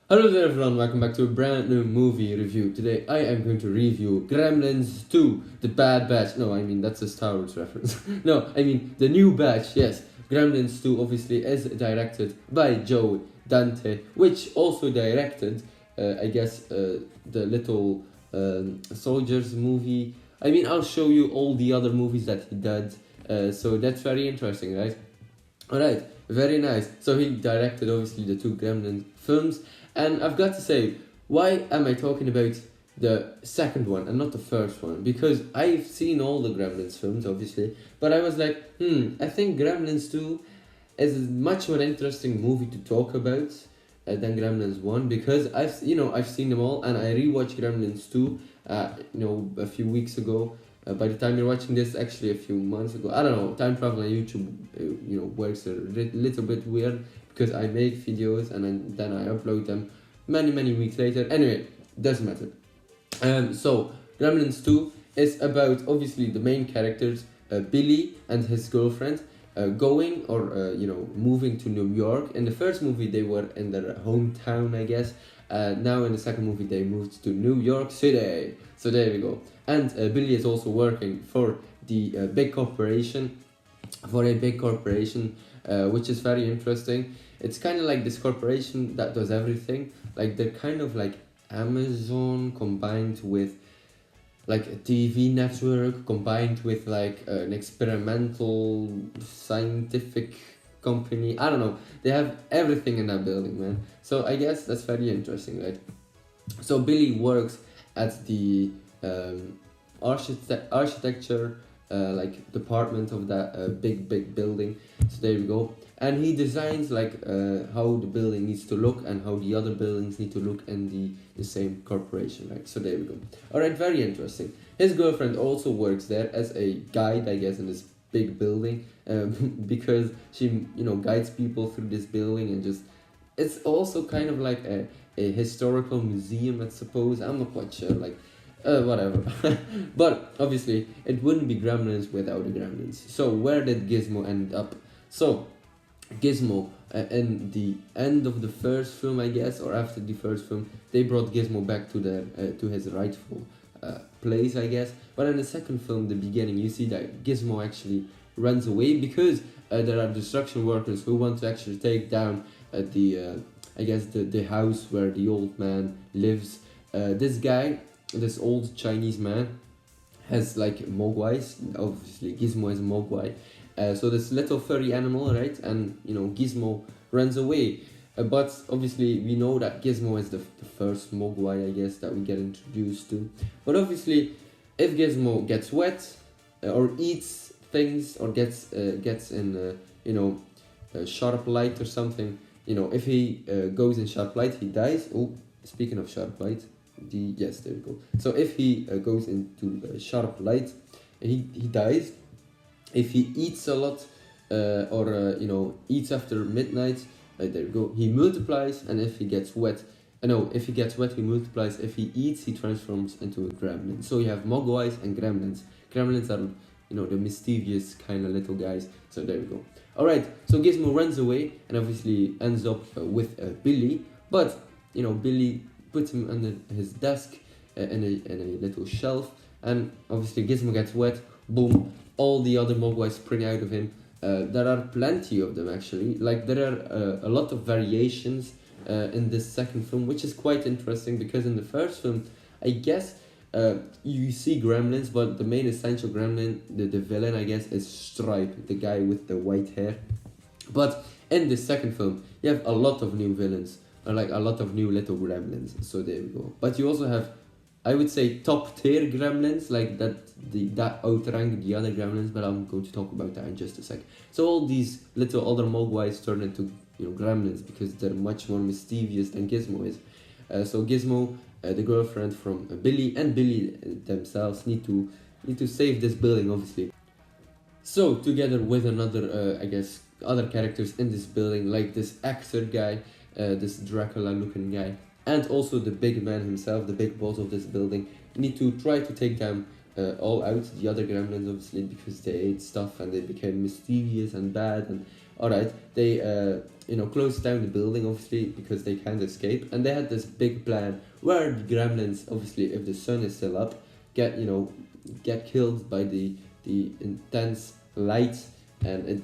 Hello there everyone, welcome back to a brand new movie review. Today I am going to review Gremlins 2, The Bad Batch. No, I mean that's a Star Wars reference. No, I mean The New Batch, yes. Gremlins 2 obviously is directed by Joe Dante, which also directed, the Little Soldiers movie. I mean, I'll show you all the other movies that he did, so that's very interesting, right? Alright, very nice. So he directed obviously the two Gremlin films, and I've got to say, why am I talking about the second one and not the first one? Because I've seen all the Gremlins films, obviously, but I was like, I think Gremlins 2 is a much more interesting movie to talk about than Gremlins 1 because I've seen them all and I rewatched Gremlins 2 a few weeks ago. By the time you're watching this, actually a few months ago, I don't know, time travel on YouTube, works a little bit weird because I make videos and then I upload them many weeks later. Anyway, doesn't matter. So Gremlins 2 is about obviously the main characters, Billy and his girlfriend, moving to New York. In the first movie, they were in their hometown, I guess. Now in the second movie, they moved to New York City. So there we go. And Billy is also working for the big corporation, which is very interesting. It's kind of like this corporation that does everything. Like they're kind of like Amazon combined with like a TV network combined with like an experimental scientific company. I don't know. They have everything in that building, man. So I guess that's very interesting, right? So Billy works at the architecture department of that big building. So there we go. And he designs how the building needs to look and how the other buildings need to look in the same corporation, right? So there we go. Alright, very interesting. His girlfriend also works there as a guide, I guess, in this big building, because she guides people through this building and just it's also kind of like a historical museum, I suppose. I'm not quite sure, whatever. But obviously, it wouldn't be Gremlins without the Gremlins. So where did Gizmo end up? So Gizmo, in the end of the first film, I guess, or after the first film, they brought Gizmo back to his rightful place, I guess. But in the second film, the beginning, you see that Gizmo actually runs away because there are destruction workers who want to actually take down the house where the old man lives. This old Chinese man has like mogwais. Obviously, Gizmo is a mogwai. So this little furry animal, right? And Gizmo runs away. But obviously, we know that Gizmo is the first mogwai, I guess, that we get introduced to. But obviously, if Gizmo gets wet or eats things or gets in sharp light or something, if he goes in sharp light, he dies. Oh, speaking of sharp light, yes, there we go. So if he goes into sharp light, he dies. If he eats a lot eats after midnight, there you go, he multiplies. And if he gets wet, he multiplies. If he eats, he transforms into a gremlin. So you have mogwais and gremlins. Gremlins are the mischievous kind of little guys. So there we go. Alright, so Gizmo runs away and obviously ends up with Billy. But Billy puts him under his desk in a little shelf. And obviously Gizmo gets wet. Boom, all the other mogwais spring out of him. There are plenty of them actually. Like there are a lot of variations in this second film, which is quite interesting because in the first film, I guess you see gremlins, but the main essential gremlin, the villain, I guess, is Stripe, the guy with the white hair. But in the second film, you have a lot of new villains, or like a lot of new little gremlins. So there we go. But you also have, I would say, top tier gremlins, like that outrank the other gremlins, but I'm going to talk about that in just a sec. So all these little other mogwais turn into gremlins because they're much more mischievous than Gizmo is. So Gizmo, the girlfriend from Billy, and Billy themselves need to save this building, obviously. So together with another, other characters in this building, like this actor guy, this Dracula-looking guy, and also the big man himself, the big boss of this building, need to try to take them all out, the other gremlins, obviously, because they ate stuff and they became mischievous and bad, and All right, they closed down the building obviously because they can't escape, and they had this big plan where the gremlins, obviously, if the sun is still up, get killed by the intense light, and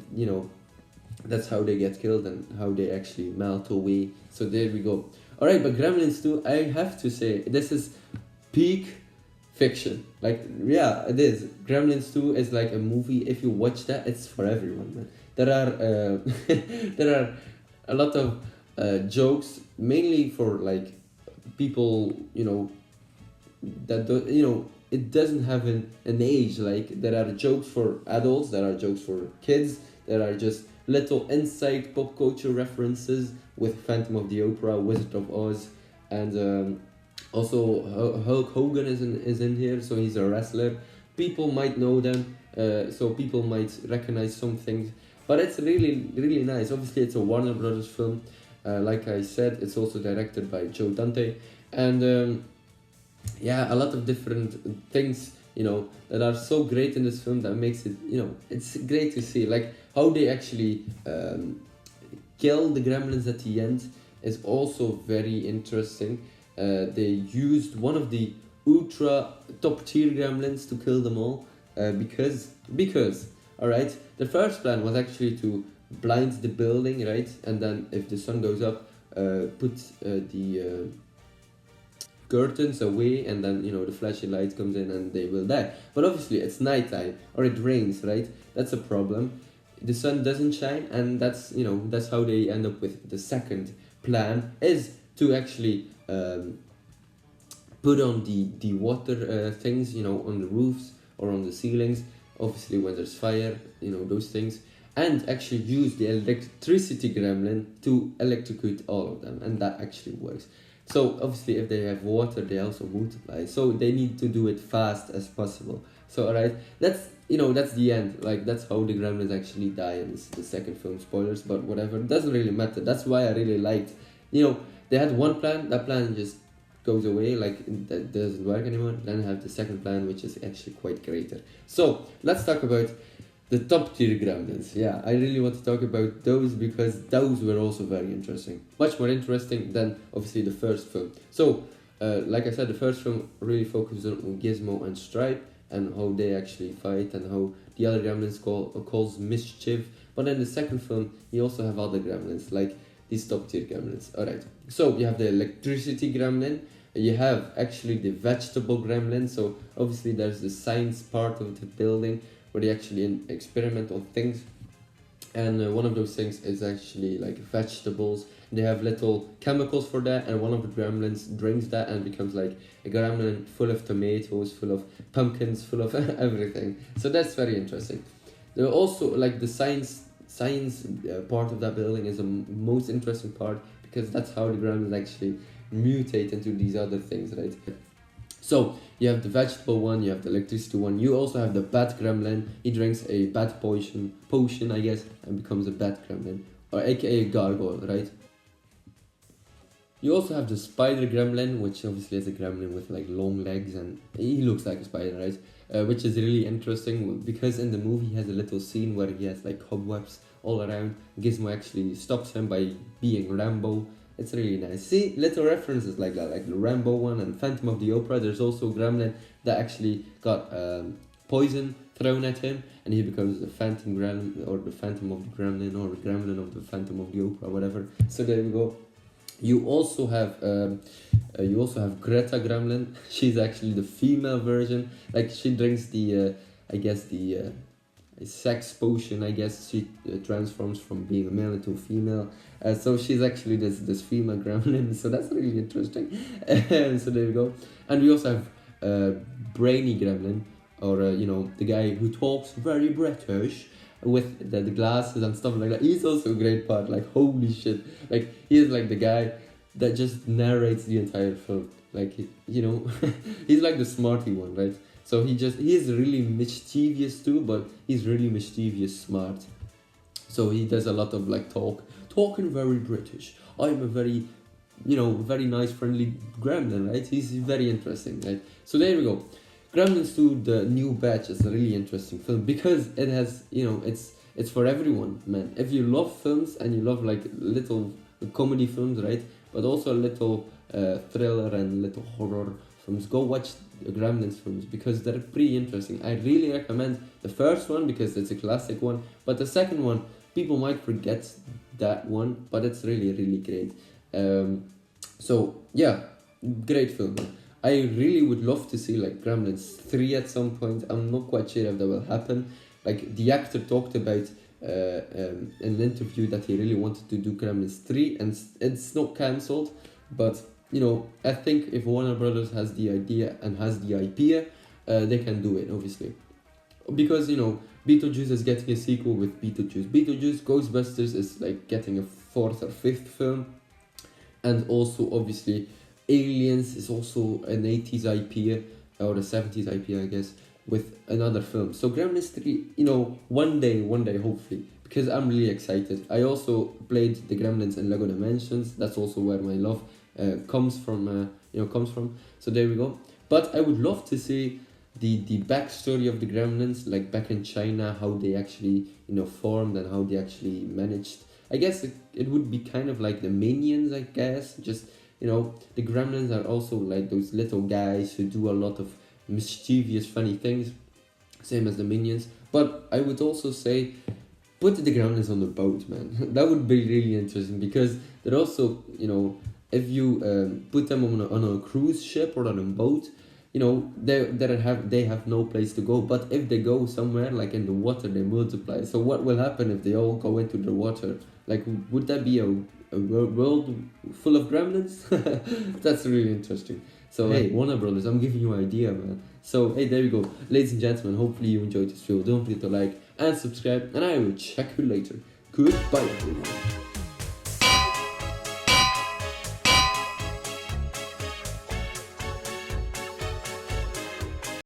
that's how they get killed and how they actually melt away. So there we go. All right, but Gremlins 2, I have to say, this is peak fiction. Like, yeah, it is. Gremlins 2 is like a movie. If you watch that, it's for everyone, man. There are there are a lot of jokes, mainly for like people, that do, it doesn't have an age. Like, there are jokes for adults, there are jokes for kids, there are just little inside pop culture references with Phantom of the Opera, Wizard of Oz, and also Hulk Hogan is in here, so he's a wrestler. People might know them, so people might recognize some things, but it's really, really nice. Obviously, it's a Warner Brothers film. Like I said, it's also directed by Joe Dante, and yeah, a lot of different things, that are so great in this film that makes it, it's great to see. Like, how they actually kill the gremlins at the end is also very interesting. They used one of the ultra top tier gremlins to kill them all, because all right, the first plan was actually to blind the building, right, and then if the sun goes up, put the curtains away, and then the flashing light comes in and they will die. But obviously it's nighttime or it rains, right? That's a problem. The sun doesn't shine, and that's how they end up with the second plan, is to actually put on the water things, on the roofs or on the ceilings, obviously when there's fire, those things, and actually use the electricity gremlin to electrocute all of them, and that actually works. So obviously if they have water, they also multiply, so they need to do it fast as possible. So alright, that's the end. Like, that's how the gremlins actually die in the second film. Spoilers, but whatever, it doesn't really matter. That's why I really liked, they had one plan, that plan just goes away, like that doesn't work anymore. Then I have the second plan, which is actually quite greater. So let's talk about the top tier gremlins. Yeah, I really want to talk about those because those were also very interesting, much more interesting than obviously the first film. So like I said, the first film really focused on Gizmo and Stripe and how they actually fight and how the other gremlins calls mischief. But in the second film, you also have other gremlins, like these top tier gremlins. Alright, so you have the electricity gremlin, you have actually the vegetable gremlin. So obviously there's the science part of the building where they actually experiment on things, and one of those things is actually like vegetables. They have little chemicals for that, and one of the gremlins drinks that and becomes like a gremlin full of tomatoes, full of pumpkins, full of everything. So that's very interesting. There are also like the science part of that building is the most interesting part, because that's how the gremlins actually mutate into these other things, right? So you have the vegetable one, you have the electricity one, you also have the bat gremlin. He drinks a bat potion, I guess, and becomes a bat gremlin, or aka a gargoyle, right? You also have the spider gremlin, which obviously is a gremlin with like long legs, and he looks like a spider, right? Which is really interesting because in the movie he has a little scene where he has like cobwebs all around. Gizmo actually stops him by being Rambo. It's really nice. See, little references like that, like the Rambo one and Phantom of the Opera. There's also a gremlin that actually got poison thrown at him, and he becomes the Phantom Gremlin, or the Phantom of the Gremlin, or the Gremlin of the Phantom of the Opera, whatever. So there we go. You also have Greta Gremlin. She's actually the female version. Like, she drinks the sex potion, I guess. She transforms from being a male into a female. So she's actually this female gremlin. So that's really interesting. So there we go. And we also have Brainy Gremlin, or the guy who talks very British with the glasses and stuff like that. He's also a great part. Like, holy shit! Like, he is like the guy that just narrates the entire film. Like, he's like the smarty one, right? So he's really mischievous too, but he's really mischievous smart. So he does a lot of like talking very British. I'm a very, very nice, friendly gremlin, right? He's very interesting, right? So there we go. Gremlins 2, The New Batch, is a really interesting film because it has, It's for everyone, man. If you love films and you love like little comedy films, right, but also a little thriller and little horror films, go watch the Gremlins films because they're pretty interesting. I really recommend the first one because it's a classic one, but the second one, people might forget that one, but it's really great. So yeah, great film. I really would love to see like Gremlins 3 at some point. I'm not quite sure if that will happen. Like the actor talked about in an interview that he really wanted to do Gremlins 3 and it's not cancelled. But you know, I think if Warner Brothers has the idea and has the IP, they can do it obviously. Because you know, Beetlejuice is getting a sequel with Beetlejuice. Ghostbusters is like getting a fourth or fifth film. And also obviously Aliens is also an 80s IP or a 70s IP, I guess, with another film. So Gremlins 3, you know, one day hopefully, because I'm really excited. I also played the Gremlins in Lego Dimensions. That's also where my love comes from. So there we go. But I would love to see the backstory of the Gremlins, like back in China, how they actually formed and how they actually managed. I guess it would be kind of like the Minions, I guess. Just the Gremlins are also like those little guys who do a lot of mischievous, funny things, same as the Minions. But I would also say, put the Gremlins on the boat, man. That would be really interesting because they're also, if you put them on a cruise ship or on a boat, they have no place to go. But if they go somewhere like in the water, they multiply. So what will happen if they all go into the water? Like, would that be a world full of Gremlins? That's really interesting. So hey, Warner Brothers, I'm giving you an idea, man. So hey, there you go, ladies and gentlemen. Hopefully you enjoyed this video. Don't forget to like and subscribe, and I will check you later. Goodbye, everyone.